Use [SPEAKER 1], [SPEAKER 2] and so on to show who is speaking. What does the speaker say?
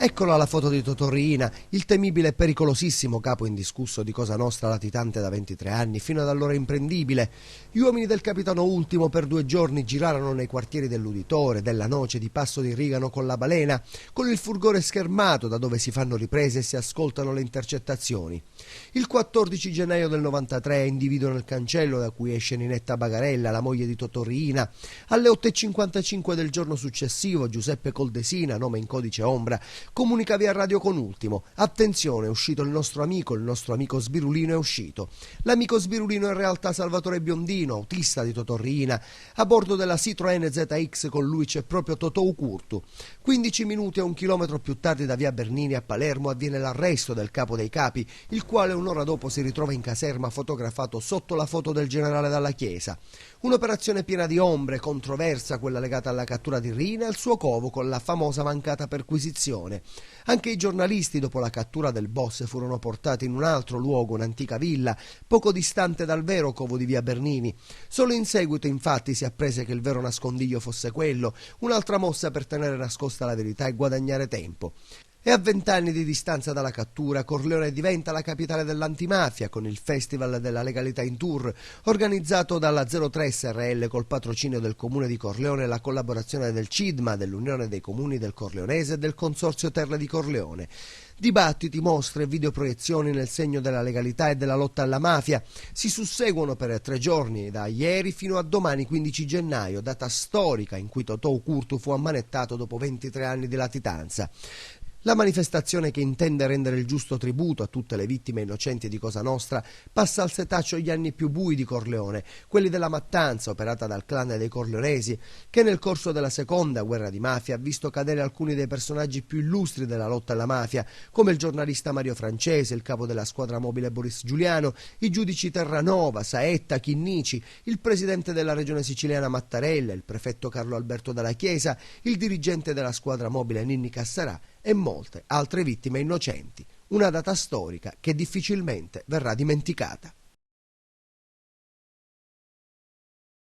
[SPEAKER 1] Eccola la foto di Totò Riina, il temibile e pericolosissimo capo indiscusso di Cosa Nostra latitante da 23 anni, fino ad allora imprendibile. Gli uomini del capitano Ultimo per 2 giorni girarono nei quartieri dell'Uditore, della Noce, di Passo di Rigano con la Balena, con il furgore schermato da dove si fanno riprese e si ascoltano le intercettazioni. Il 14 gennaio del 93 individuano il cancello da cui esce Ninetta Bagarella, la moglie di Totò Riina. Alle 8:55 del giorno successivo Giuseppe Coldesina, nome in codice ombra, comunica via radio con Ultimo: attenzione, è uscito il nostro amico Sbirulino è uscito. L'amico Sbirulino è in realtà Salvatore Biondino, autista di Totò Riina. A bordo della Citroën ZX con lui c'è proprio Totò Ucurtu. 15 minuti e 1 chilometro più tardi da via Bernini a Palermo avviene l'arresto del capo dei capi, il quale un'ora dopo si ritrova in caserma fotografato sotto la foto del generale Dalla Chiesa. Un'operazione piena di ombre, controversa, quella legata alla cattura di Riina e al suo covo con la famosa mancata perquisizione. Anche i giornalisti dopo la cattura del boss furono portati in un altro luogo, un'antica villa, poco distante dal vero covo di via Bernini. Solo in seguito infatti si apprese che il vero nascondiglio fosse quello, un'altra mossa per tenere nascosta la verità e guadagnare tempo. E a 20 anni di distanza dalla cattura, Corleone diventa la capitale dell'antimafia con il Festival della Legalità in Tour, organizzato dalla 03 SRL col patrocinio del Comune di Corleone e la collaborazione del CIDMA, dell'Unione dei Comuni del Corleonese e del Consorzio Terre di Corleone. Dibattiti, mostre e videoproiezioni nel segno della legalità e della lotta alla mafia si susseguono per 3 giorni, da ieri fino a domani 15 gennaio, data storica in cui Totò Ucurtu fu ammanettato dopo 23 anni di latitanza. La manifestazione, che intende rendere il giusto tributo a tutte le vittime innocenti di Cosa Nostra, passa al setaccio gli anni più bui di Corleone, quelli della mattanza operata dal clan dei Corleonesi, che nel corso della seconda guerra di mafia ha visto cadere alcuni dei personaggi più illustri della lotta alla mafia, come il giornalista Mario Francese, il capo della squadra mobile Boris Giuliano, i giudici Terranova, Saetta, Chinnici, il presidente della regione siciliana Mattarella, il prefetto Carlo Alberto Dalla Chiesa, il dirigente della squadra mobile Ninni Cassarà e molte altre vittime innocenti. Una data storica che difficilmente verrà dimenticata.